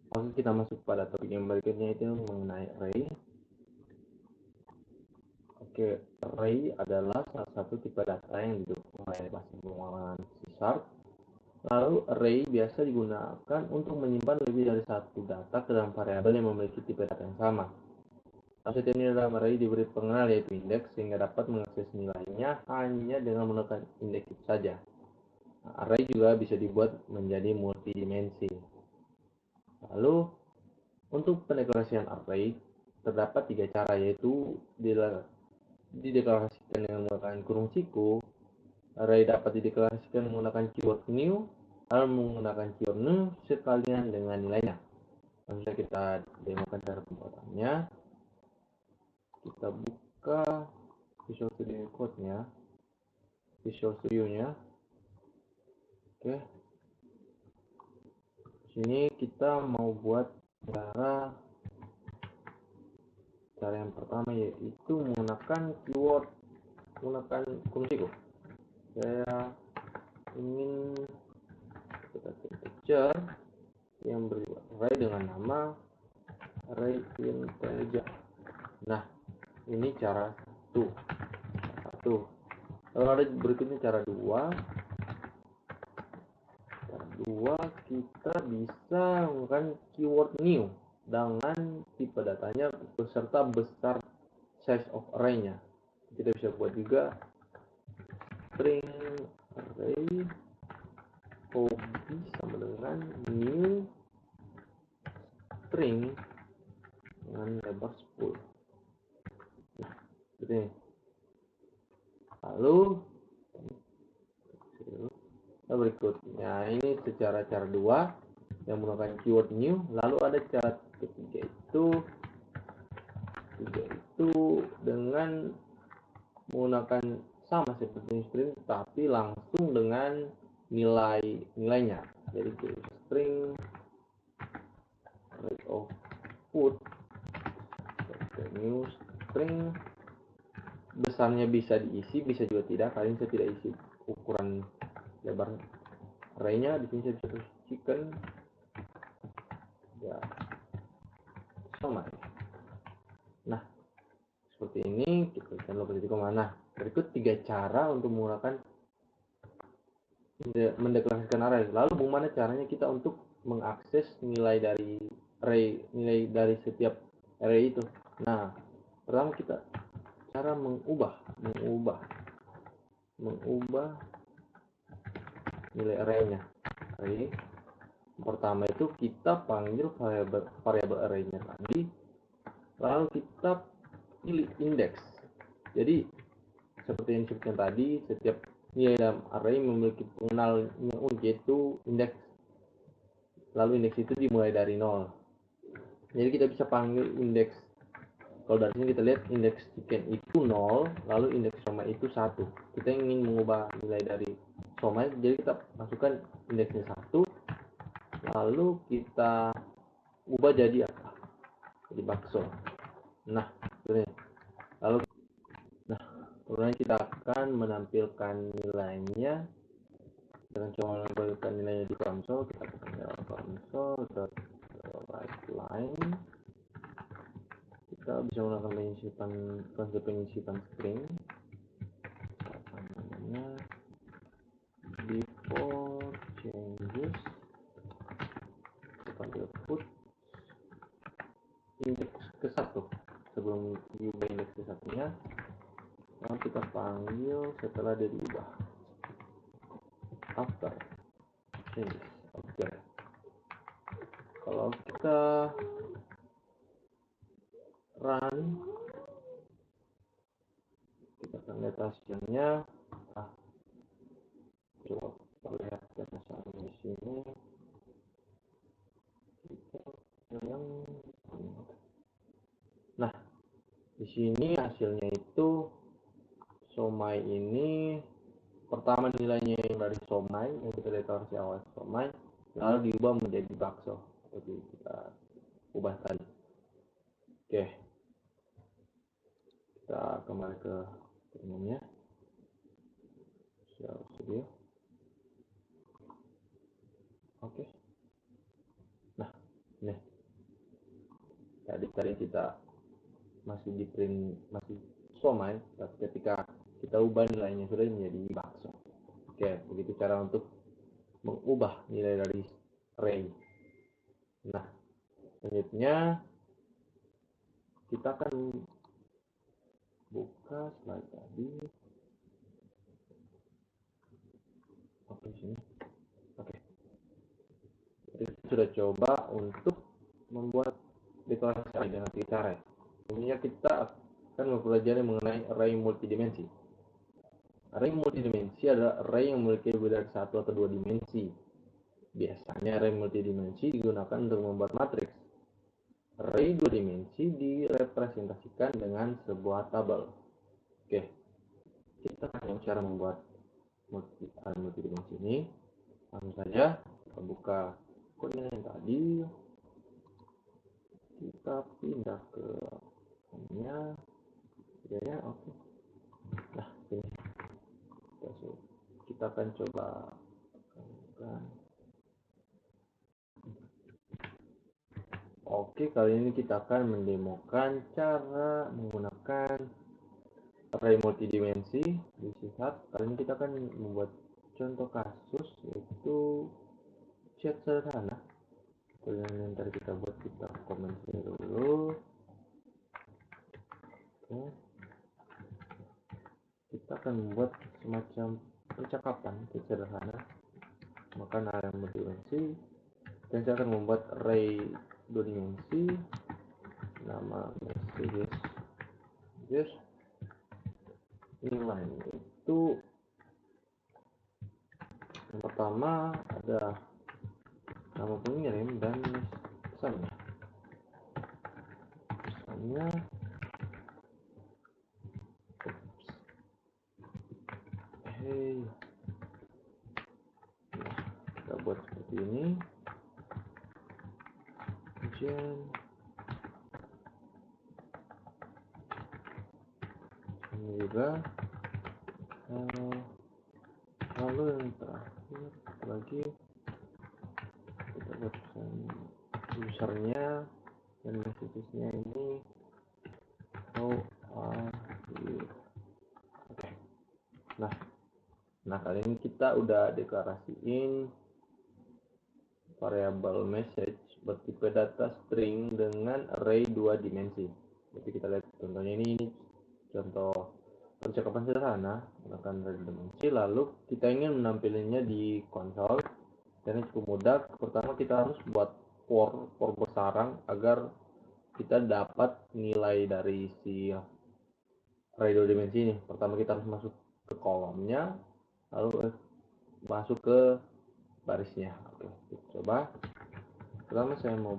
Oke, kita masuk pada topik yang berikutnya, itu mengenai array. Oke, array adalah salah satu tipe data yang didukung oleh bahasa pemrograman C#. Lalu array biasa digunakan untuk menyimpan lebih dari satu data ke dalam variabel yang memiliki tipe data yang sama. Setiap nilai dalam array diberi pengenal yaitu indeks, sehingga dapat mengakses nilainya hanya dengan menggunakan indeks itu saja. Array juga bisa dibuat menjadi multidimensi. Lalu untuk pendeklarasian array terdapat 3 cara, yaitu dideklarasikan dengan menggunakan kurung siku. Array dapat dideklarasikan menggunakan keyword new, lalu menggunakan keyword new sekalian dengan nilainya. Langsung kita demokan cara pembuatannya. Kita buka Visual Studio Code-nya, Visual Studio-nya. Oke. Sini kita mau buat cara yang pertama, yaitu menggunakan keyword, menggunakan kurung siku. Saya ingin kita integer yang berarray array dengan nama array integer. Nah, ini cara satu. Lalu ada berikutnya cara 2. Cara 2, kita bisa menggunakan keyword new dengan tipe datanya beserta besar size of array-nya. Kita bisa buat juga string array hobi sama dengan new string dengan lebar 10. Nah, seperti ini. Lalu berikutnya ini secara cara 2 yang menggunakan keyword new. Lalu ada cara ketiga itu dengan menggunakan sama seperti string tapi langsung dengan nilainya. Jadi string rate of put new string, besarnya bisa diisi, bisa juga tidak. Kali ini saya tidak isi ukuran lebar array-nya. Di sini saya bisa tuliskan ya sama. Nah, seperti ini. Kita lihat lokasi kemana. Berikut 3 cara untuk menggunakan mendeklarasikan array. Lalu bagaimana caranya kita untuk mengakses nilai dari array, nilai dari setiap array itu? Nah, pertama kita cara mengubah nilai array-nya. Array pertama itu kita panggil variabel array-nya tadi, lalu kita pilih indeks. Jadi seperti yang disebutkan tadi, setiap nilai dalam array memiliki pengenal yang unik, yaitu indeks. Lalu indeks itu dimulai dari 0. Jadi kita bisa panggil indeks. Kalau dari sini kita lihat indeks chicken itu 0, lalu indeks somai itu 1. Kita ingin mengubah nilai dari somai, jadi kita masukkan indeksnya 1, lalu kita ubah jadi apa? Jadi bakso. Nah, ini. Lalu kemudian kita akan menampilkan nilainya dengan cara menampilkan nilainya di console. Kita akan console.writeLine. Kita bisa menggunakan konsep penyisipan string, namanya before changes, panggil put indeks ke 1 sebelum diubah indeks ke 1-nya. Lalu kita panggil setelah dia diubah, after changes. Oke. Kalau kita run, kita akan lihat hasilnya. Coba perlihatkan hasilnya di sini. Nah, di sini hasilnya itu somai ini pertama nilainya yang dari somai yang kita deklarasi awal somai, lalu diubah menjadi bakso. Jadi kita ubah tadi. Oke, kita kembali ke terminalnya. Visual Studio. Oke. Nah, Nih, tadi kita masih di print, masih somai, tapi ketika kita ubah nilainya sudah menjadi bakso. Oke, begitu cara untuk mengubah nilai dari array. Nah, selanjutnya kita akan buka slide tadi. Oke, sini. Oke. Jadi kita sudah coba untuk membuat deklarasi dengan tiga cara. Ini kita akan mempelajari mengenai array multidimensi. Array multidimensi adalah array yang memiliki lebih dari satu atau dua dimensi. Biasanya array multidimensi digunakan untuk membuat matriks. Array dua dimensi direpresentasikan dengan sebuah tabel. Oke, kita akan cara membuat array multidimensi ini. Langsung saja kita buka koordinat yang tadi, kita pindah ke nya, ya, oke. Nah, ini kita akan coba. Oke, kali ini kita akan mendemokan cara menggunakan array multidimensi di C#. Kali ini kita akan membuat contoh kasus, yaitu chat sederhana. Yang tadi kita buat, kita komen dulu. Oke. Kita akan membuat semacam percakapan chat sederhana, maka array multidimensi, dan saya akan membuat array dua dimensi, nama messages. Nilai itu yang pertama ada nama pengirim dan pesannya. Hey, nah, kita buat seperti ini. Kemudian ini juga, lalu yang terakhir lagi kita buat usernya dan messagesnya ini. Oke. Nah kali ini kita udah deklarasiin variabel message bertipe data string dengan array dua dimensi. Jadi kita lihat contohnya ini contoh percakapan sederhana menggunakan array dimensi. Lalu kita ingin menampilkannya di konsol. Dan cukup mudah. Pertama kita harus buat for bersarang agar kita dapat nilai dari si array dua dimensi ini. Pertama kita harus masuk ke kolomnya, lalu masuk ke barisnya. Oke, kita coba. Pertama saya mau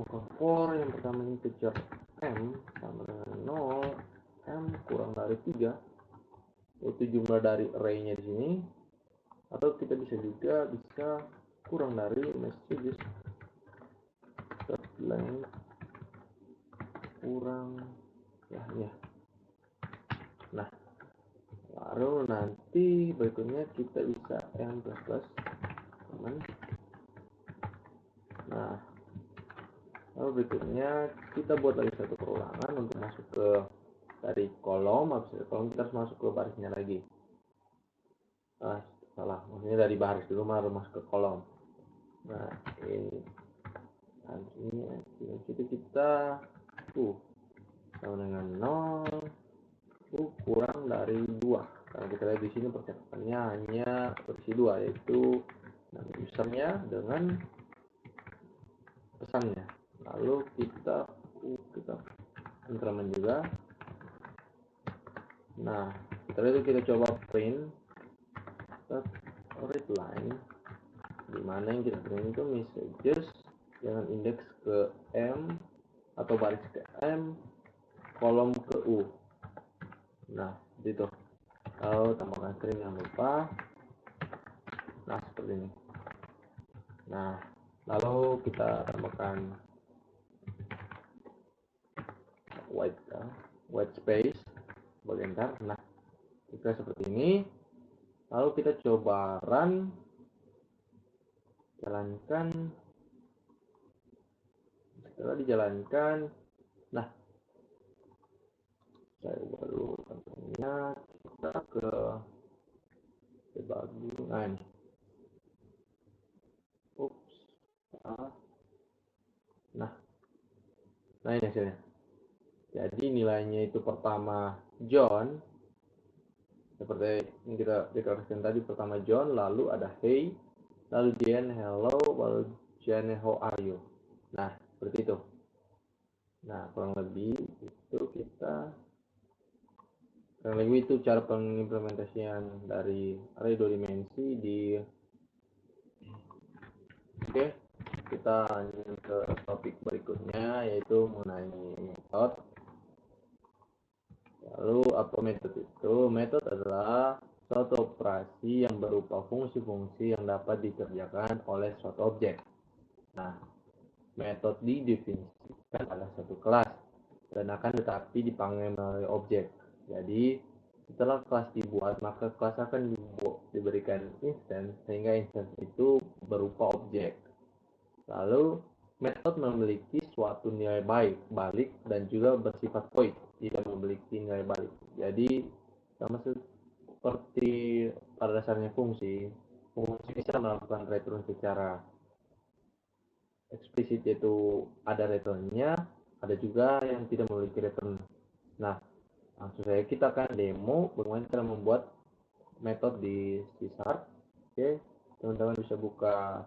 ke for yang pertama ini kejar m sama dengan 0, m kurang dari 3, itu jumlah dari array-nya di sini. Atau kita bisa kurang dari messages length kurang ya. Nah, lalu nanti berikutnya kita bisa m plus teman. Nah, lalu berikutnya kita buat lagi satu perulangan untuk masuk ke dari kolom. Habis dari kolom kita harus masuk ke barisnya lagi. Salah, maksudnya dari baris dulu baru masuk ke kolom. Nah, ini itu kita sama dengan 0 kurang dari 2. Karena kita lihat di sini percakapannya hanya versi 2, yaitu nama usernya dengan pesannya. Lalu kita increment juga. Nah, kita coba print read line, dimana yang kita print itu messages dengan indeks ke m atau baris ke m, kolom ke u. Nah, gitu. Lalu tambahkan string, jangan lupa. Nah, seperti ini. Nah, lalu kita tambahkan white space bagian tar. Nah, kita seperti ini. Lalu kita coba run. jalankan. Setelah dijalankan, nah saya ubah dulu contohnya, kita ke debug. Nah ini, ups, nah ini hasilnya. Jadi nilainya itu pertama John, seperti yang kita deklarasikan tadi, pertama John, lalu ada hey, lalu Jane hello, lalu Jane how are you. Nah seperti itu. Nah kurang lebih itu cara pengimplementasian dari array 2 dimensi di. Oke, kita lanjut ke topik berikutnya, yaitu mengenai metode. Lalu apa metode itu? Metode adalah suatu operasi yang berupa fungsi-fungsi yang dapat dikerjakan oleh suatu objek. Nah, metode didefinisikan adalah satu kelas dan akan tetapi dipanggil melalui objek. Jadi, setelah kelas dibuat, maka kelas akan diberikan instance, sehingga instance itu berupa objek. Lalu, metode memiliki suatu nilai balik dan juga bersifat void, tidak memiliki nilai balik. Jadi, sama seperti pada dasarnya fungsi bisa melakukan return secara eksplisit, yaitu ada returnnya, ada juga yang tidak memiliki return. Nah, langsung saja kita akan demo bagaimana cara membuat metode di C#. Oke, teman-teman bisa buka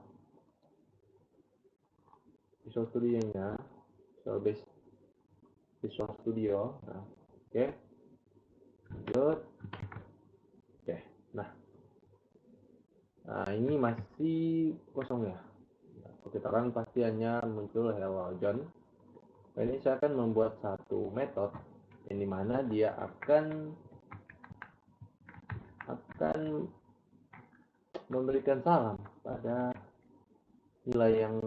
Visual Studio-nya, Visual Studio. Nah, oke, lanjut. Oke, nah ini masih kosong ya. Kita kan pasti hanya muncul hello John. Nah, ini saya akan membuat satu metode yang dimana dia akan memberikan salam pada nilai yang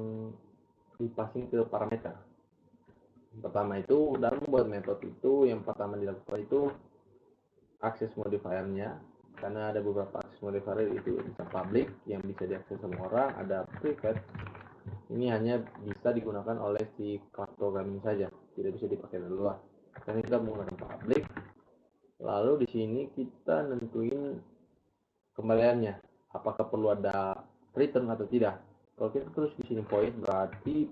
dipasing ke parameter. Pertama itu, dalam membuat metode itu, yang pertama dilakukan itu akses modifiernya, karena ada beberapa akses modifier, itu bisa public yang bisa diakses semua orang, ada private, ini hanya bisa digunakan oleh si kelas programming saja, tidak bisa dipakai dari luar. Dan kita menggunakan public. Lalu di sini kita nentuin kembaliannya, apakah perlu ada return atau tidak. Kalau kita terus di sini void, berarti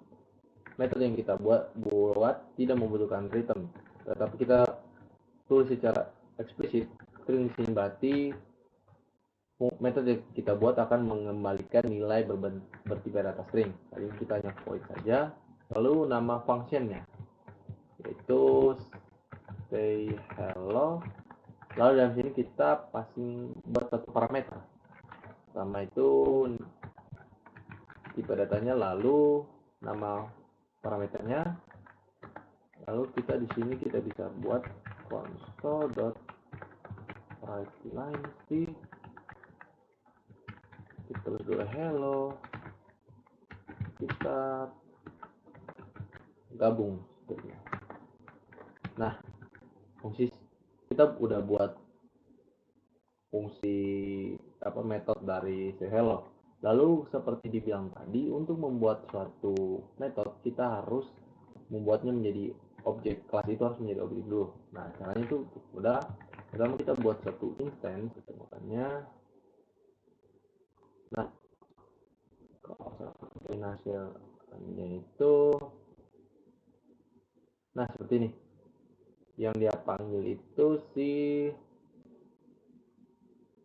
metode yang kita buat tidak membutuhkan return, tetapi kita tulis secara eksplisit string di sini, berarti metode yang kita buat akan mengembalikan nilai bertipe data string. Tadi kita hanya void saja. Lalu nama functionnya yaitu say hello. Lalu dalam sini kita passing buat satu parameter. Pertama itu tipe datanya, lalu nama parameternya. Lalu kita di sini kita bisa buat console.writeLine kita tulis dulu hello, kita gabung sepertinya. Nah, fungsi kita udah buat fungsi metode dari say hello. Lalu seperti dibilang tadi, untuk membuat suatu metode kita harus membuatnya menjadi objek. Kelas itu harus menjadi objek dulu. Nah, caranya itu udah, pertama kita buat satu instance, makanya nah kalau hasilnya itu nah seperti ini, yang dia panggil itu si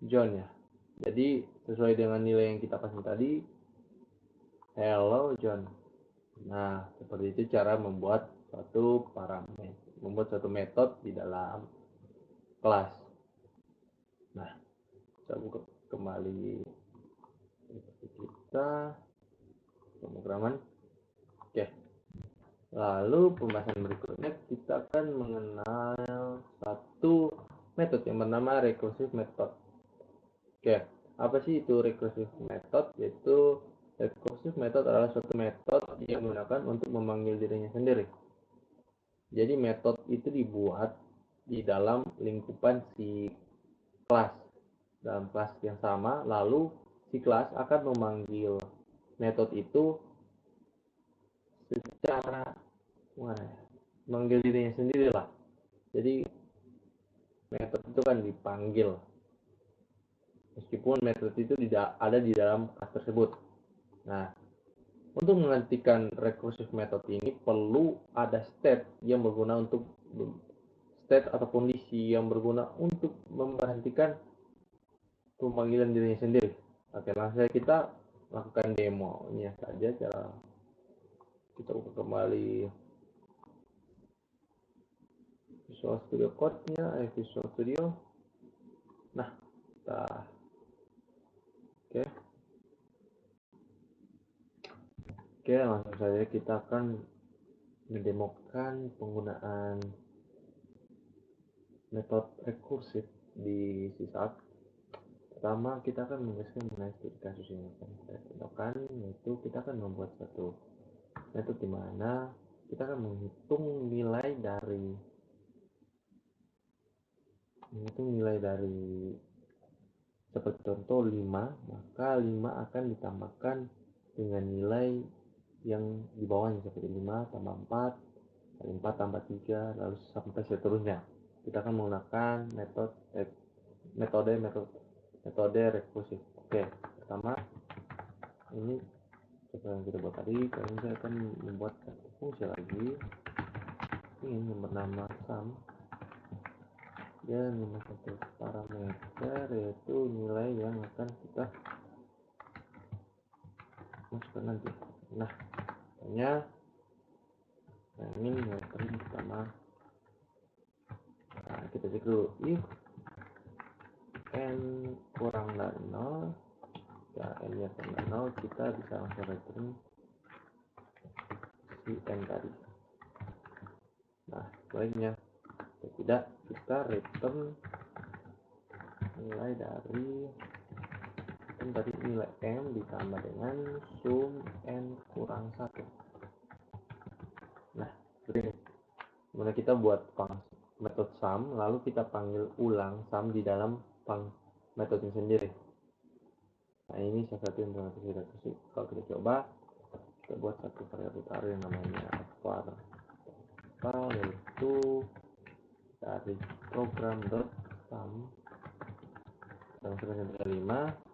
John ya. Jadi sesuai dengan nilai yang kita pasang tadi, hello John. Nah, seperti itu cara membuat suatu parameter, membuat suatu metode di dalam kelas. Nah, saya buka kembali kita pemrograman. Oke. Lalu pembahasan berikutnya kita akan mengenal satu metode yang bernama recursive method. Oke, apa sih itu recursive method? Yaitu recursive method adalah suatu metode yang digunakan untuk memanggil dirinya sendiri. Jadi metode itu dibuat di dalam lingkupan si kelas, dalam kelas yang sama, lalu si kelas akan memanggil metode itu secara manggil dirinya sendiri lah. Jadi metode itu kan dipanggil, meskipun metode itu tidak ada di dalam kelas tersebut. Nah, untuk menghentikan recursive method ini perlu ada state atau kondisi yang berguna untuk memberhentikan pemanggilan dirinya sendiri. Oke, langsung saja kita lakukan demonya saja. Cara kita buka kembali Visual Studio Code-nya, Visual Studio. Nah, Oke, langsung saja kita akan mendemokan penggunaan metode rekursif di sysart. Pertama, kita akan menjelaskan mengenai studi kasus yang akan kita contohkan, yaitu kita akan membuat satu metode di mana kita akan menghitung nilai dari seperti contoh 5, maka 5 akan ditambahkan dengan nilai yang di bawahnya seperti 5 tambah 4 kali 4 tambah 3 lalu sampai seterusnya. Kita akan menggunakan metode rekursif. Oke, pertama ini seperti yang kita buat tadi, kali saya akan membuat satu fungsi lagi ini yang bernama sum dan dengan satu parameter yaitu nilai yang akan kita masukkan nanti. Nah, hanya ini metode pertama. Nah, kita cek dulu if n kurang dari 0, ya n nya kurang dari 0, kita bisa langsung return si n tadi. Nah, sebaliknya tidak, kita return nilai dari tadi nilai m ditambah dengan sum n kurang 1. Nah, seperti ini. Kemudian kita buat metode sum, lalu kita panggil ulang sum di dalam metode sendiri. Nah, ini salah satu yang kita kasih. Kalau kita coba, kita buat satu variabel baru yang namanya var, yaitu dari program.sum yang sebenarnya 5.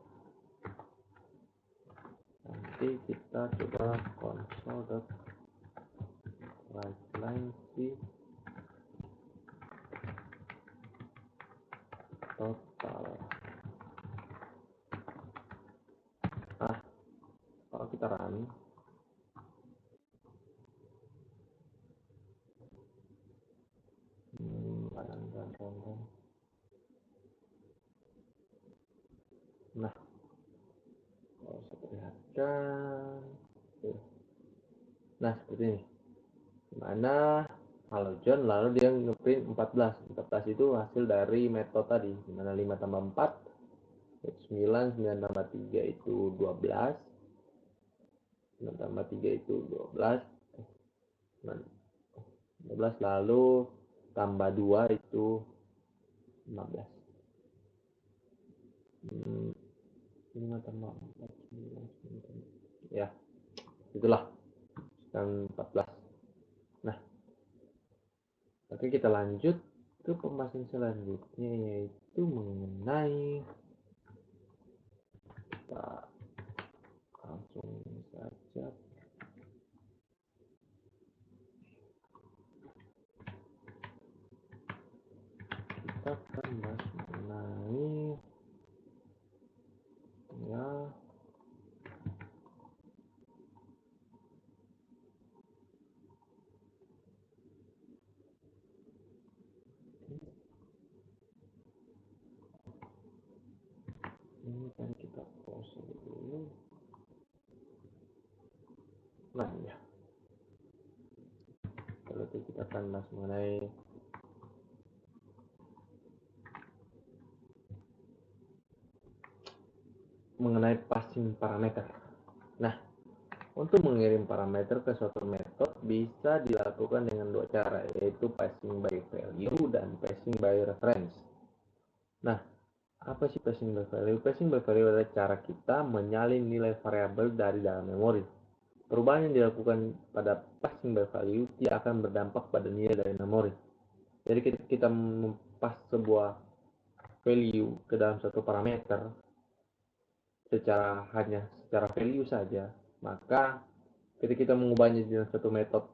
Nanti kita coba console.writeLine si total. Nah, kalau kita run, nah, kalau saya perlihatkan, nah seperti ini, dimana halo John, lalu dia ngeprint 14 itu hasil dari metode tadi, dimana 5 tambah 4 9, 9 tambah 3 itu 12, 9 tambah 3 itu 12, 12 lalu tambah 2 itu 15. 5 tambah 4, 9, 9, ya itulah, dan 14. Nah, oke, kita lanjut ke pembahasan selanjutnya, yaitu mengenai, kita langsung saja kita akan bahas mengenai ya ini kan kita pause dulu. Nah ya, kalau itu kita akan bahas mengenai passing parameter. Nah, untuk mengirim parameter ke suatu metode bisa dilakukan dengan dua cara, yaitu passing by value dan passing by reference. Nah, Apa sih passing by value? Passing by value adalah cara kita menyalin nilai variabel dari dalam memori. Perubahan yang dilakukan pada passing by value tidak akan berdampak pada nilai dari memori. Jadi ketika kita mempas sebuah value ke dalam satu parameter hanya secara value saja, maka ketika kita mengubahnya dalam satu metode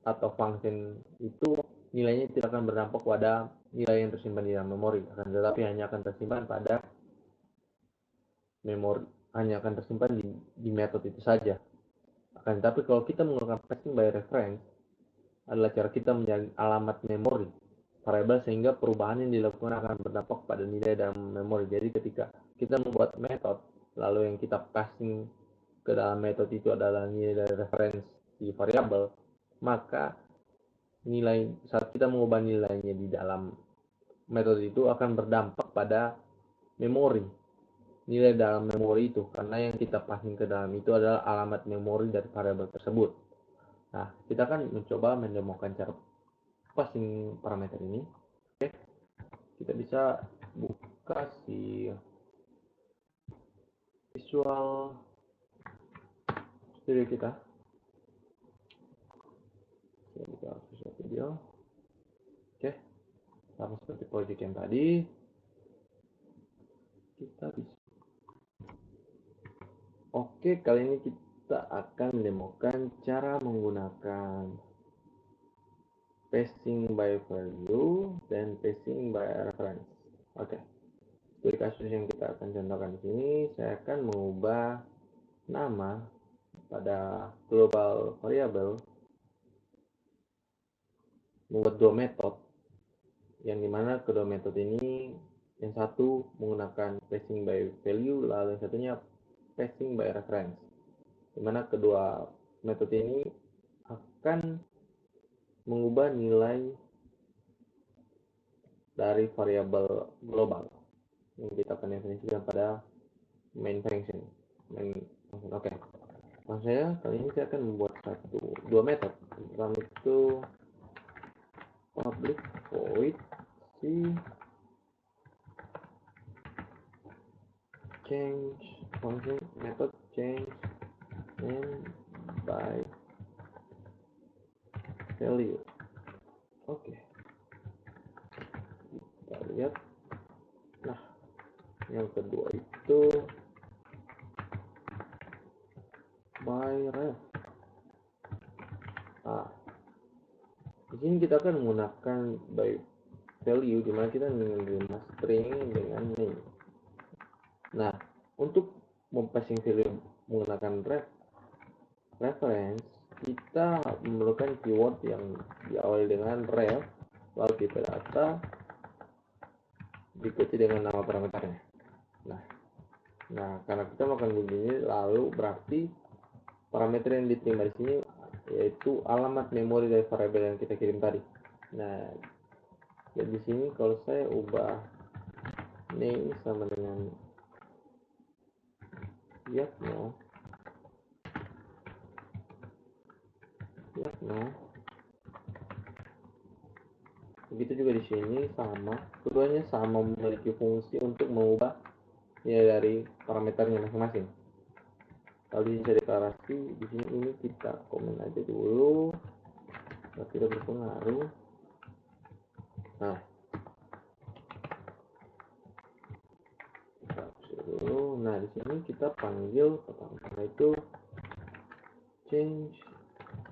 atau function itu, nilainya tidak akan berdampak pada nilai yang tersimpan di dalam memori, akan tetapi hanya akan tersimpan pada memori, hanya akan tersimpan di metode itu saja. Akan tetapi kalau kita menggunakan passing by reference, adalah cara kita mencari alamat memori variabel sehingga perubahan yang dilakukan akan berdampak pada nilai dalam memori. Jadi ketika kita membuat metode, lalu yang kita passing ke dalam metode itu adalah nilai dari referensi variabel, maka nilai saat kita mengubah nilainya di dalam metode itu akan berdampak pada memori, nilai dalam memori itu, karena yang kita passing ke dalam itu adalah alamat memori dari variabel tersebut. Nah, kita akan mencoba mendemokan cara passing parameter ini. Oke, kita bisa buka si Visual Studio kita. Kita buka Visual Studio. Oke, sama seperti project yang tadi, kita bisa. Oke, kali ini kita akan mendemokan cara menggunakan passing by value dan passing by reference. Oke, seperti kasus yang kita akan contohkan di sini, saya akan mengubah nama pada global variable, membuat dua metode, yang dimana kedua metode ini, yang satu menggunakan passing by value, lalu yang satunya passing by reference, dimana kedua metode ini akan mengubah nilai dari variabel global yang kita akan definisikan pada main function. Oke. Maksud saya kali ini saya akan membuat dua metode. Pertama itu public void si change function method change name by value. Oke, kita lihat. Nah, yang kedua itu by ref. Nah, di sini kita akan menggunakan by value, dimana kita menerima string dengan name. Nah, untuk mempassing value menggunakan reference, kita memerlukan keyword yang diawali dengan ref, lalu tipe data, diikuti dengan nama parameternya. Nah, karena kita melakukan begini, lalu berarti parameter yang diterima di sini yaitu alamat memori dari variabel yang kita kirim tadi. Nah, jadi di sini kalau saya ubah name sama dengan no. Begitu juga di sini sama, keduanya sama memiliki fungsi untuk mengubah nilai dari parameternya masing-masing. Lalu bisa deklarasi di sini, ini kita komen aja dulu, tidak berpengaruh. Nah, nah di sini kita panggil pertama itu change,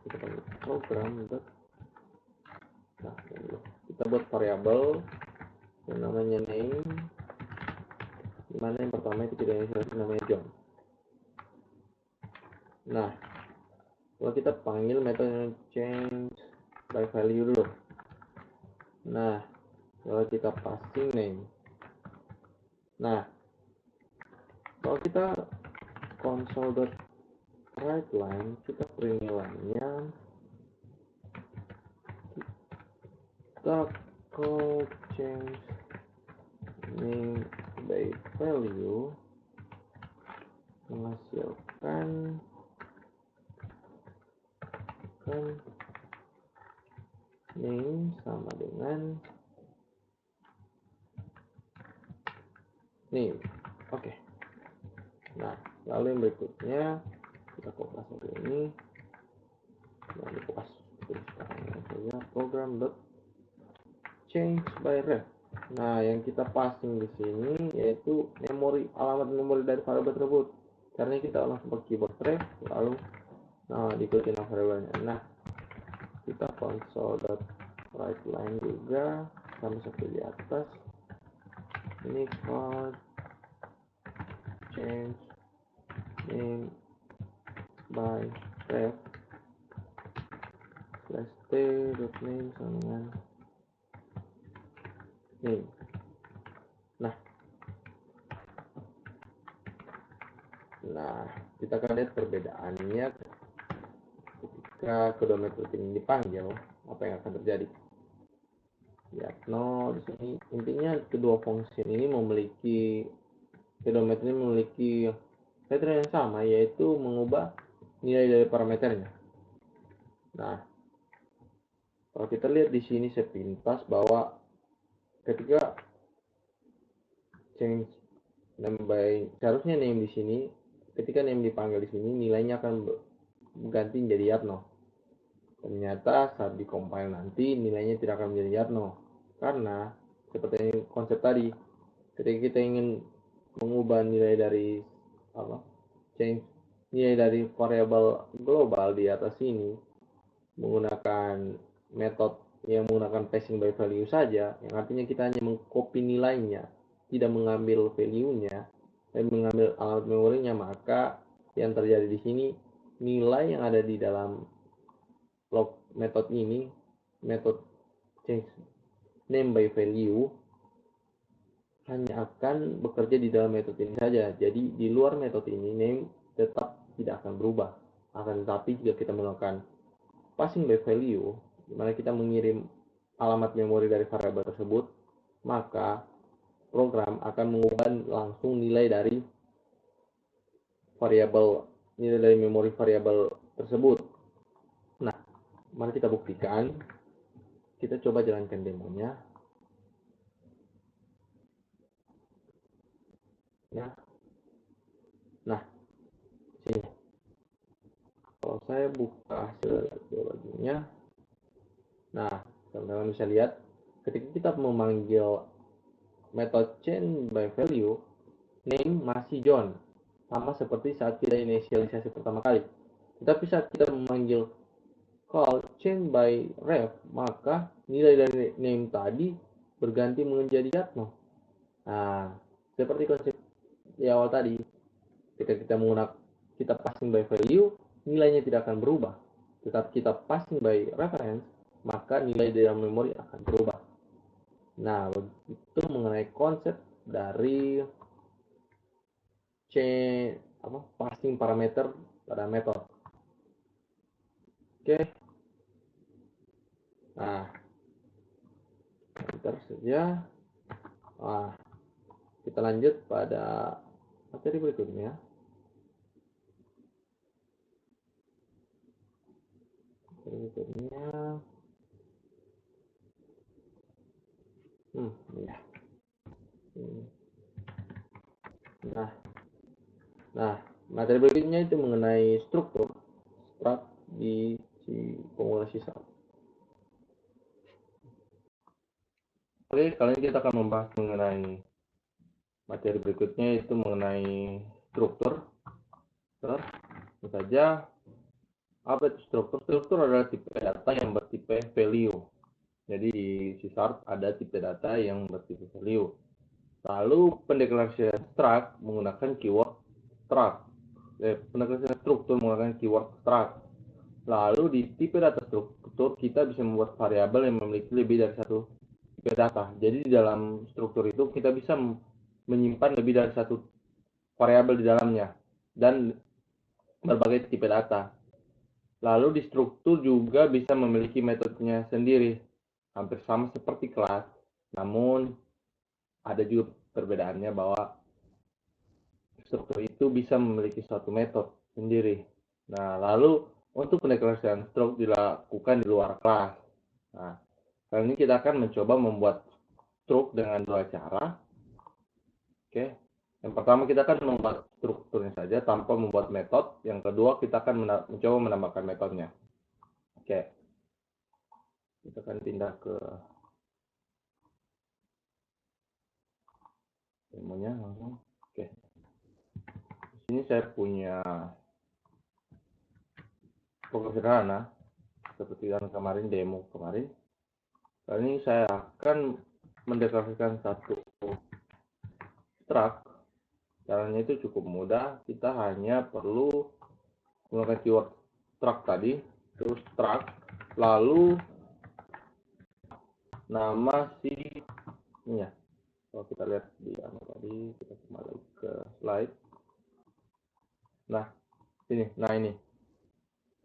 kita panggil program. Nah, kita buat variabel yang namanya name, dimana yang pertama itu tidak namanya John. Nah, kalau kita panggil metode change by value dulu. Nah, kalau kita passing name. Nah, kalau kita console.writeLine, kita print nilainya, kita call change name by value, menghasilkan name sama dengan nih. Oke. Nah, lalu yang berikutnya kita kopas saja ini. Nah, dikopas sekarang saja program dot change by ref. Nah, yang kita passing di sini yaitu alamat memori dari variabel tersebut. Karena kita langsung pakai keyboard ref, lalu diikuti nama variabelnya. Nah, kita console.writeLine juga sama seperti di atas. Ini called change name by ref /t dot name sama dengan name. Nah, kita akan lihat perbedaannya ketika kedua metode ini dipanggil, apa yang akan terjadi. Lihat, di sini intinya kedua fungsi ini kedua metode ini memiliki fitur yang sama, yaitu mengubah nilai dari parameternya. Nah, kalau kita lihat di sini sepintas bahwa ketika change name by, seharusnya name di sini, ketika name dipanggil di sini nilainya akan berganti menjadi Yatno. Ternyata saat dikompil nanti nilainya tidak akan menjadi Yatno, karena seperti konsep tadi, ketika kita ingin mengubah nilai dari change nilai dari variabel global di atas ini menggunakan metode yang menggunakan passing by value saja, yang artinya kita hanya mengcopy nilainya, tidak mengambil value-nya dan mengambil alamat memorinya, maka yang terjadi di sini nilai yang ada di dalam log metode ini, metode change name by value, hanya akan bekerja di dalam metode ini saja. Jadi di luar metode ini name tetap tidak akan berubah. Akan tetapi jika kita melakukan passing by value, di mana kita mengirim alamat memori dari variabel tersebut, maka program akan mengubah langsung nilai dari memori variabel tersebut. Nah, mari kita buktikan. Kita coba jalankan demonya. Ya. Nah, sini. Kalau saya buka hasil biologinya, nah, teman-teman bisa lihat ketika kita memanggil metode change by value, name masih John, sama seperti saat kita inisialisasi pertama kali. Tetapi saat kita memanggil call change by ref, maka nilai dari name tadi berganti menjadi Yatno. Nah, seperti konsep di awal tadi, ketika kita passing by value, nilainya tidak akan berubah. Tetapi kita passing by reference, maka nilai dalam memori akan berubah. Nah, itu mengenai konsep dari passing parameter pada metode. Oke. Nah, enter saja. Nah, kita lanjut pada materi berikutnya. Ya. Nah, materi berikutnya itu mengenai struktur di formulasi C#. Oke, kali ini kita akan membahas mengenai materi berikutnya, itu mengenai struktur. Tentu saja, apa itu struktur? Struktur adalah tipe data yang bertipe value. Jadi di C# ada tipe data yang bertipe value. Lalu pendeklarasian struct menggunakan keyword struct. Pendeklarasian struktur menggunakan keyword struct. Lalu di tipe data struktur kita bisa membuat variabel yang memiliki lebih dari satu tipe data. Jadi di dalam struktur itu kita bisa menyimpan lebih dari satu variabel di dalamnya dan berbagai tipe data. Lalu di struktur juga bisa memiliki metodenya sendiri, hampir sama seperti kelas, namun ada juga perbedaannya bahwa struktur itu bisa memiliki suatu metode sendiri. Nah, lalu untuk pendeklarasian struktur dilakukan di luar kelas. Nah, kali ini kita akan mencoba membuat struktur dengan dua cara. Oke. Yang pertama kita akan membuat strukturnya saja tanpa membuat metode. Yang kedua kita akan mencoba menambahkan metodenya. Oke. Kita akan pindah ke demonya langsung. Oke. Di sini saya punya program sederhana seperti yang kemarin demo kemarin. Kali ini saya akan mendeklarasikan satu struct. Caranya itu cukup mudah, kita hanya perlu menggunakan keyword struct tadi, terus struct, lalu nama si ini ya. Kalau kita lihat di tadi, kita kembali ke slide. Nah, ini.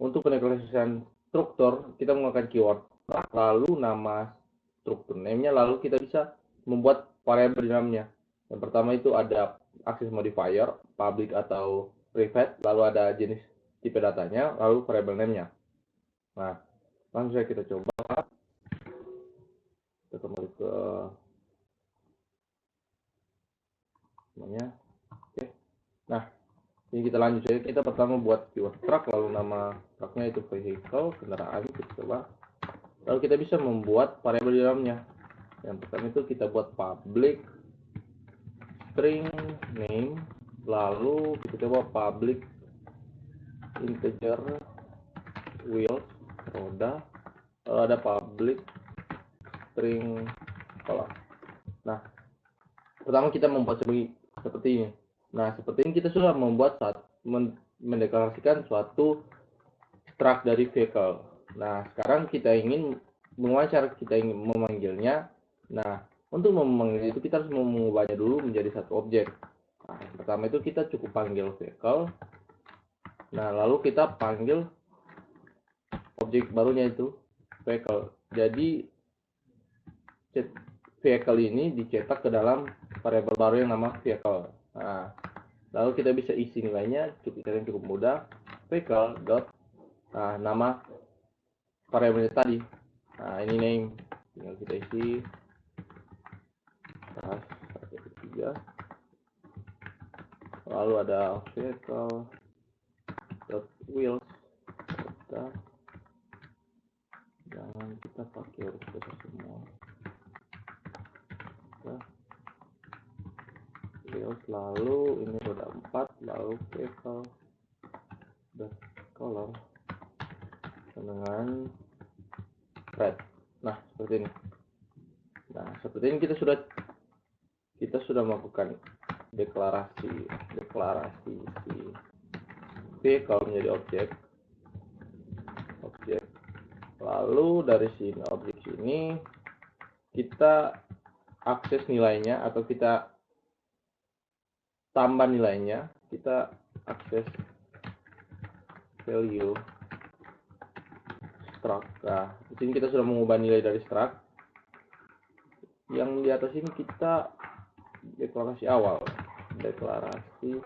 Untuk pendeklarasian struktur, kita menggunakan keyword struct, lalu nama struktur name-nya, lalu kita bisa membuat variabel di dalamnya. Yang pertama itu ada access modifier, public atau private, lalu ada jenis tipe datanya, lalu variable name-nya. Nah, langsung saja kita coba. Kita kembali ke namanya. Oke. Nah, ini kita lanjut saja. Kita pertama buat keyword truck, lalu nama trucknya itu vehicle, kendaraan. Kita coba. Lalu kita bisa membuat variabel di dalamnya. Yang pertama itu kita buat public string name, lalu kita coba public integer wheels, roda, lalu ada public string color. Nah, pertama kita membuat seperti ini. Nah, seperti ini kita sudah membuat mendeklarasikan suatu struct dari vehicle. Nah, sekarang kita ingin memanggilnya. Nah, untuk memanggil itu kita harus mengubahnya dulu menjadi satu objek. Nah, yang pertama itu kita cukup panggil vehicle. Nah, lalu kita panggil objek barunya itu vehicle. Jadi vehicle ini dicetak ke dalam variabel baru yang nama vehicle. Nah, lalu kita bisa isi nilainya cukup mudah. Vehicle dot nama variabelnya tadi. Nah, ini name, tinggal kita isi. Lalu ada vehicle dot wheels. Jangan kita pakai huruf besar semua. Wheels, lalu ini roda 4, lalu vehicle dot color dengan red. Nah, seperti ini. Nah, seperti ini kita sudah melakukan deklarasi si vehicle menjadi objek. Lalu dari sini objek sini kita akses nilainya atau kita tambah nilainya, kita akses value struct. Nah, di sini kita sudah mengubah nilai dari struct. Yang di atas ini kita deklarasi awal, deklarasi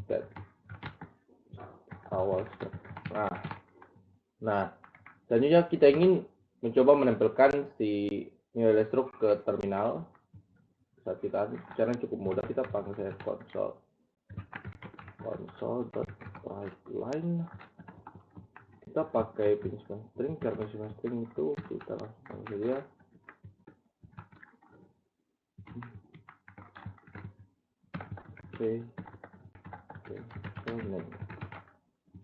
state awal state. Nah, selanjutnya kita ingin mencoba menempelkan si nilai struk ke terminal. Saat kita caranya cukup mudah, kita panggil saya console.writeLine. Kita pakai punishment string, karena punishment string itu kita langsung saja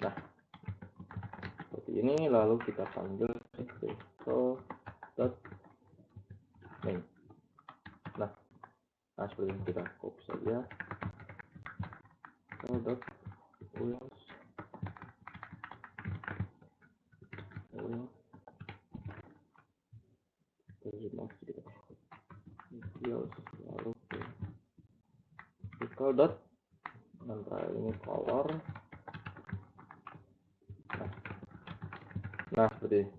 nah, seperti ini. Lalu kita panggil vehicle.name. Nah, seperti ini kita copy saja wheels lalu vehicle dot ini color. Nah, seperti ini.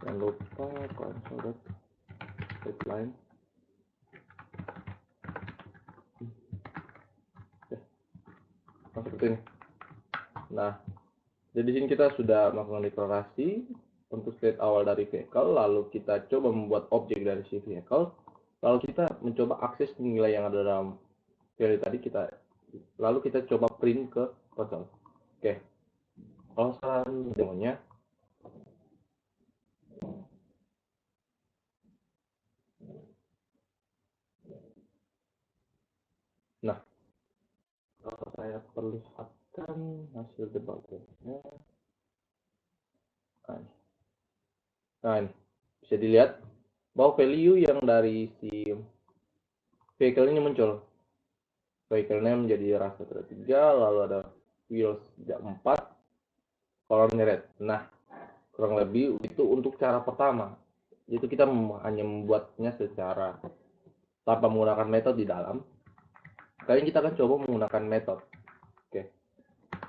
Jangan lupa console.writeLine. Seperti ini. Nah, jadi di sini kita sudah melakukan deklarasi untuk state awal dari vehicle, lalu kita coba membuat objek dari si vehicle, Kalau kita mencoba akses nilai yang ada dalam value tadi, lalu kita coba print ke konsol. Oke, kalau saran demonya, nah kalau saya perlihatkan hasil debugnya, nah ini bisa dilihat bahwa value yang dari si vehicle ini muncul. Vehicle name menjadi rasa 3, lalu ada wheels 4, color red. Nah, kurang lebih itu untuk cara pertama. Itu kita hanya membuatnya secara tanpa menggunakan metode di dalam. Kali ini kita akan coba menggunakan metode. Oke,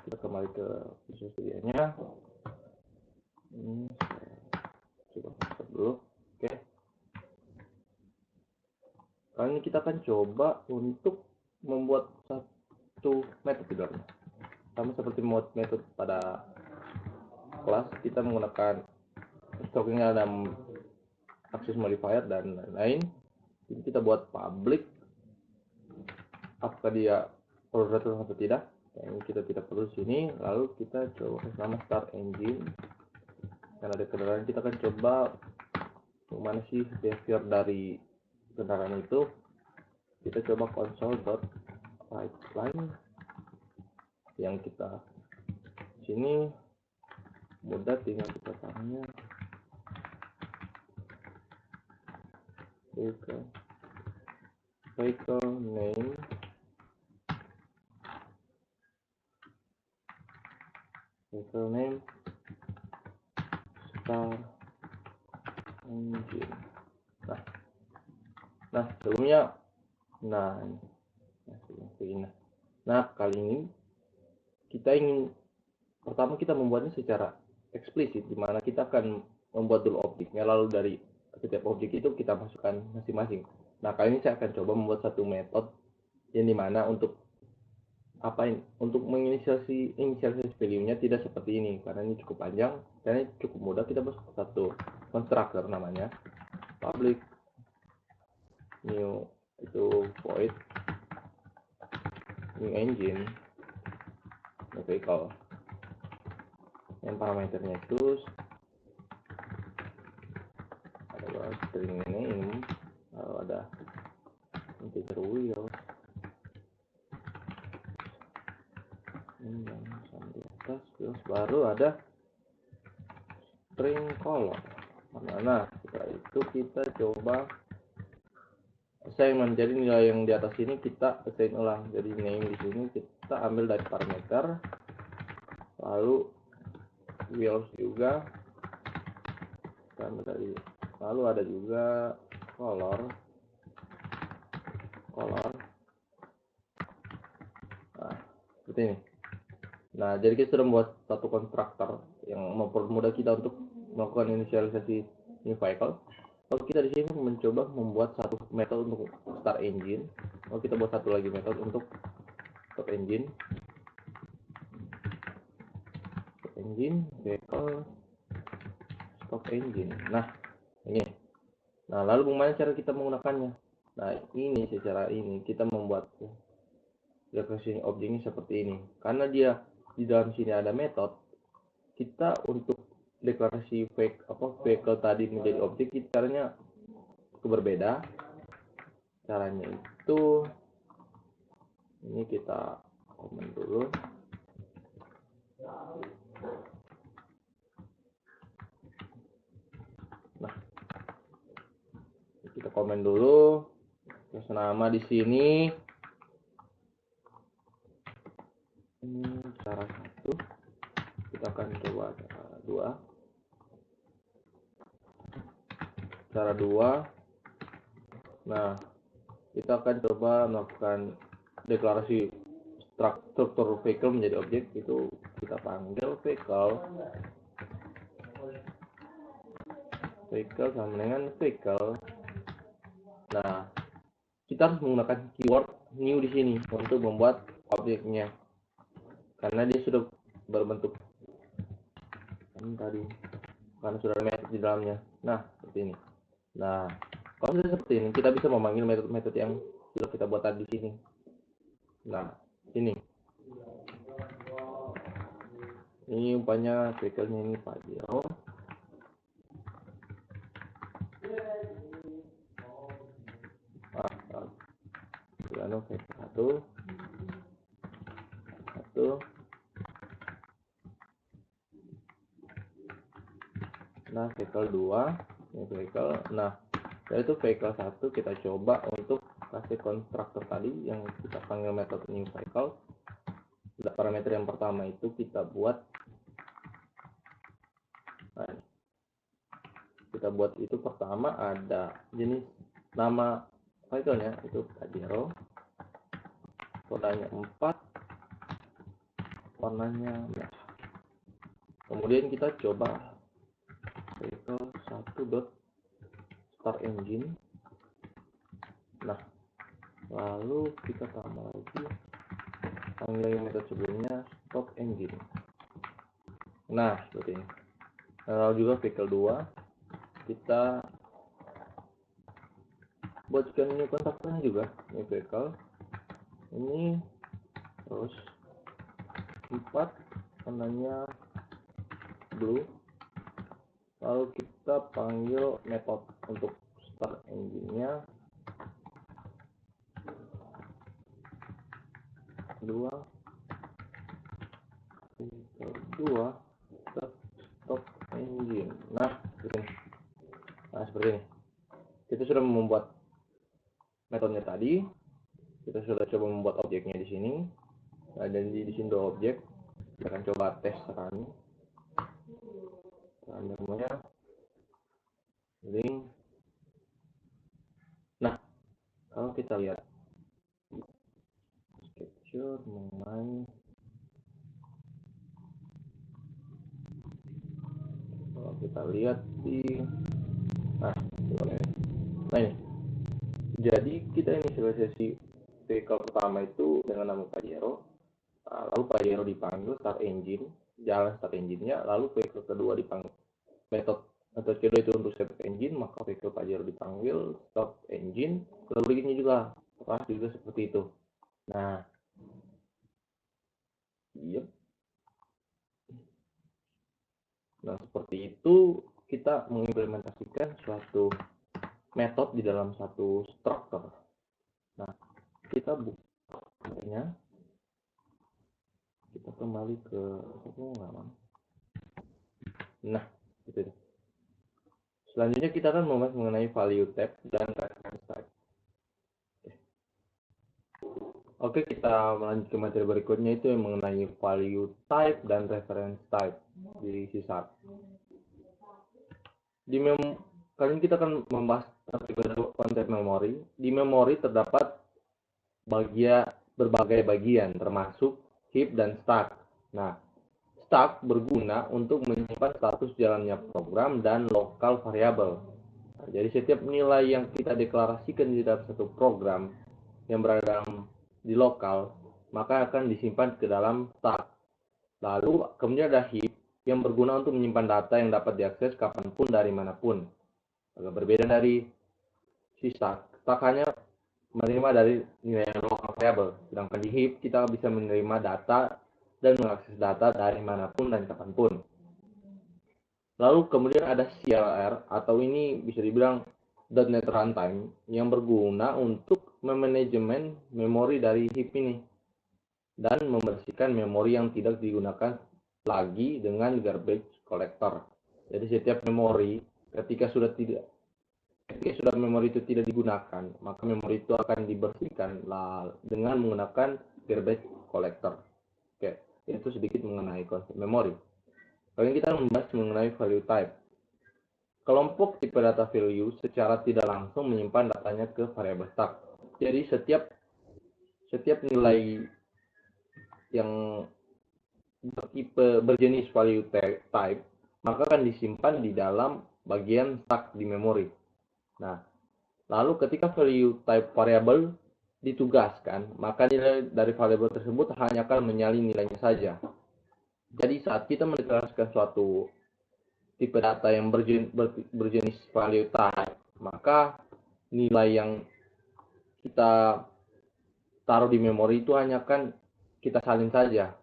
kita kembali ke Visual Studio-nya. Ini saya coba dulu. Oke, kali ini kita akan coba untuk membuat satu metode di dalamnya. Sama seperti metode pada kelas, kita menggunakan stockingnya dalam access modifier dan lain-lain. Jadi kita buat public, apakah dia perlu return atau tidak. Yang kita tidak perlu sini. Lalu kita coba nama start engine. Karena ada kendaraan, kita akan coba mana sih behavior dari kendaraan itu. Kita coba console.writeLine yang kita sini mudah, tinggal kita tanya vehicle name start engine. Nah sebelumnya, nah kali ini kita ingin pertama kita membuatnya secara eksplisit, dimana kita akan membuat dulu objeknya, lalu dari setiap objek itu kita masukkan masing-masing. Nah kali ini saya akan coba membuat satu metode yang dimana untuk untuk menginisialisasi value-nya tidak seperti ini, karena ini cukup panjang dan ini cukup mudah. Kita buat satu constructor namanya public new itu void new engine vehicle, yang parameternya itu ada string name, lalu ada integer wheel yang sampai atas, terus baru ada string color. Nah setelah itu kita coba assignment. Jadi nilai yang di atas ini kita assign ulang. Jadi name di sini kita ambil dari parameter, lalu wheels juga kita ambil dari, lalu ada juga color. Nah seperti ini. Nah jadi kita sudah membuat satu konstruktor yang mempermudah kita untuk melakukan inisialisasi new vehicle. Kalau kita di sini mencoba membuat satu metode untuk start engine, kalau kita buat satu lagi metode untuk stop engine, vehicle stop engine. Nah ini. Nah lalu bagaimana cara kita menggunakannya? Nah ini secara ini kita membuat deklarasi objeknya seperti ini. Karena dia di dalam sini ada metode, kita untuk deklarasi vehicle tadi menjadi objek, caranya berbeda. Caranya itu ini kita komen dulu. Nah kita komen dulu terus nama di sini. Ini cara satu, kita akan coba cara dua. Nah kita akan coba melakukan deklarasi struktur vehicle menjadi objek. Itu kita panggil vehicle sama dengan vehicle. Nah kita harus menggunakan keyword new di sini untuk membuat objeknya, karena dia sudah berbentuk tadi, karena sudah ada metode di dalamnya. Nah seperti ini. Nah Kalau sudah seperti ini, kita bisa memanggil metode-metode yang sudah kita buat tadi di sini. Nah, ini umpamanya vehicle-nya ini Pajero. Vehicle 1. Nah, vehicle 2, ini vehicle. Nah, dari itu vehicle 1 kita coba untuk kasih konstruktor tadi yang kita panggil metode new vehicle. Parameter yang pertama itu kita buat, nah, kita buat itu pertama ada jenis nama vehicle-nya itu Pajero, kodenya 4, warnanya merah. Kemudian kita coba vehicle 1.start engine. Nah, lalu kita tambah lagi panggil metode sebelumnya stop engine. Nah, seperti ini. Lalu juga vehicle 2 kita buatkan ini kontaktornya juga, ini vehicle ini, terus 4 warnanya blue. Lalu kita panggil metode untuk start engine-nya 2 stop engine. Nah, seperti ini. Kita sudah membuat metodenya tadi. Kita sudah coba membuat objeknya di sini. Ada di sini 2 objek. Kita akan coba tes run. Namanya link. Nah, kalau kita lihat capture mengenai, kalau kita lihat di ini, jadi kita inisialisasi vehicle pertama itu dengan nama Pajero. Lalu Pajero dipanggil start engine, jalan start engine-nya. Lalu vehicle kedua dipanggil metode kedua itu untuk start engine, maka vehicle Pajero dipanggil stop engine. Lalu begini juga, juga seperti itu. Nah, nah seperti itu kita mengimplementasikan suatu metode di dalam satu struktur. Nah, kita bukanya, kita kembali ke halaman. Nah, itu. Selanjutnya kita akan membahas mengenai value type dan reference type. Oke, kita melanjut ke materi berikutnya, itu yang mengenai value type dan reference type di C#. Kali ini kita akan membahas konsep memori. Di memori terdapat berbagai bagian, termasuk heap dan stack. Nah, stack berguna untuk menyimpan status jalannya program dan lokal variabel. Nah, jadi setiap nilai yang kita deklarasikan di dalam satu program yang berada di lokal, maka akan disimpan ke dalam stack. Lalu kemudian ada heap yang berguna untuk menyimpan data yang dapat diakses kapanpun dari manapun. Agak berbeda dari si stack. Stack hanya menerima dari nilai lokal variable, sedangkan di heap kita bisa menerima data dan mengakses data dari manapun dan kapanpun. Lalu kemudian ada CLR, atau ini bisa dibilang .NET Runtime, yang berguna untuk memanajemen memori dari heap ini dan membersihkan memori yang tidak digunakan lagi dengan garbage collector. Jadi setiap memori ketika memori itu tidak digunakan, maka memori itu akan dibersihkan dengan menggunakan garbage collector. Oke, itu sedikit mengenai konsep memori. Kali ini kita membahas mengenai value type. Kelompok tipe data value secara tidak langsung menyimpan datanya ke variabel stack. Jadi setiap nilai yang berjenis value type, maka akan disimpan di dalam bagian stack di memori. Nah, lalu ketika value type variable ditugaskan, maka nilai dari variabel tersebut hanya akan menyalin nilainya saja. Jadi saat kita mendeklarasikan suatu tipe data yang berjenis value type, maka nilai yang kita taruh di memori itu hanya kan kita salin saja.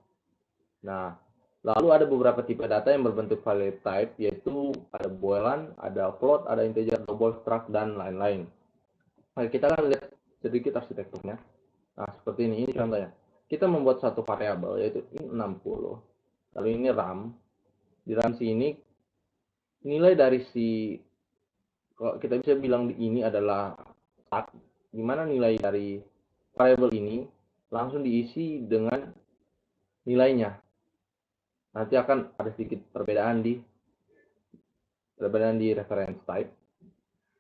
Nah, lalu ada beberapa tipe data yang berbentuk value type, yaitu ada boolean, ada float, ada integer, double, struct, dan lain-lain. Nah, kita akan lihat sedikit arsitekturnya. Nah, seperti ini contohnya. Kita membuat satu variabel, yaitu int 60. Lalu ini RAM. Di RAM sini, nilai dari si, kalau kita bisa bilang ini adalah stack, di mana nilai dari variabel ini langsung diisi dengan nilainya. Nanti akan ada sedikit perbedaan di reference type.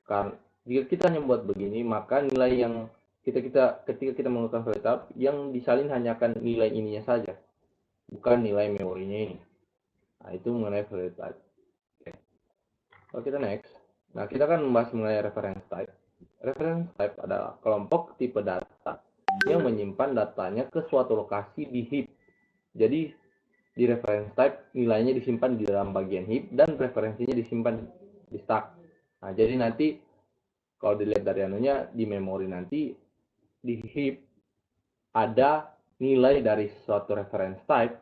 Karena jika kita hanya membuat begini, maka nilai yang ketika kita menggunakan value type, yang disalin hanya akan nilai ininya saja, bukan nilai memorinya ini. Nah, itu mengenai value type. Oke. Kalau kita next, nah kita akan membahas mengenai reference type. Reference type adalah kelompok tipe data yang menyimpan datanya ke suatu lokasi di heap. Jadi di reference type nilainya disimpan di dalam bagian heap dan referensinya disimpan di stack. Nah, jadi nanti kalau dilihat dari anunya di memori nanti di heap ada nilai dari suatu reference type,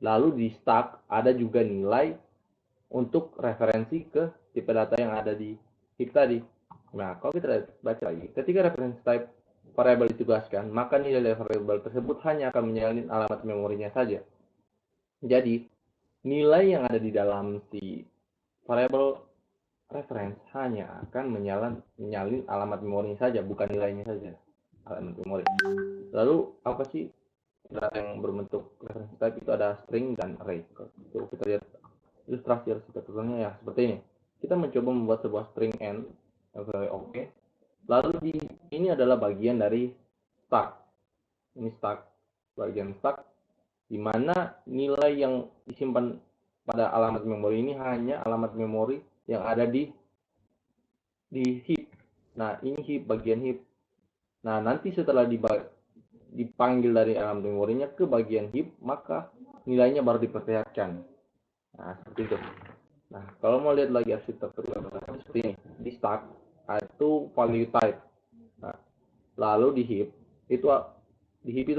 lalu di stack ada juga nilai untuk referensi ke tipe data yang ada di heap tadi. Nah, kalau kita baca lagi, ketika reference type variabel ditugaskan, maka nilai dari variabel tersebut hanya akan menyalin alamat memorinya saja. Jadi, nilai yang ada di dalam si variabel reference hanya akan menyalin alamat memorinya saja, bukan nilainya saja, alamat memori. Lalu, apa sih data yang berbentuk reference type? Itu ada string dan array. Kalau kita lihat ilustrasi arsitekturnya ya seperti ini. Kita mencoba membuat sebuah string n, oke. Lalu ini adalah bagian dari stack. Ini stack, bagian stack, di mana nilai yang disimpan pada alamat memori ini hanya alamat memori yang ada di heap. Nah, ini heap, bagian heap. Nah, nanti setelah dipanggil dari alamat memorinya ke bagian heap, maka nilainya baru diperlihatkan. Nah, seperti itu. Nah, kalau mau lihat lagi arsitektur seperti ini, di stack itu value type. Nah, lalu di heap itu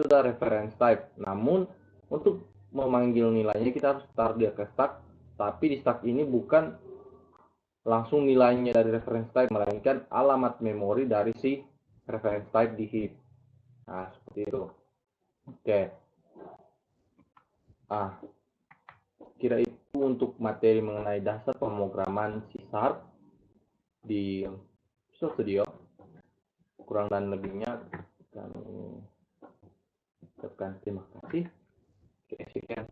ada reference type. Namun untuk memanggil nilainya kita harus taruh dia ke stack, tapi di stack ini bukan langsung nilainya dari reference type, melainkan alamat memori dari si reference type di heap. Nah, seperti itu. Oke. Kira itu untuk materi mengenai dasar pemrograman C# di Visual Studio. Kurang dan lebihnya kami ucapkan terima kasih. Oke, sekian.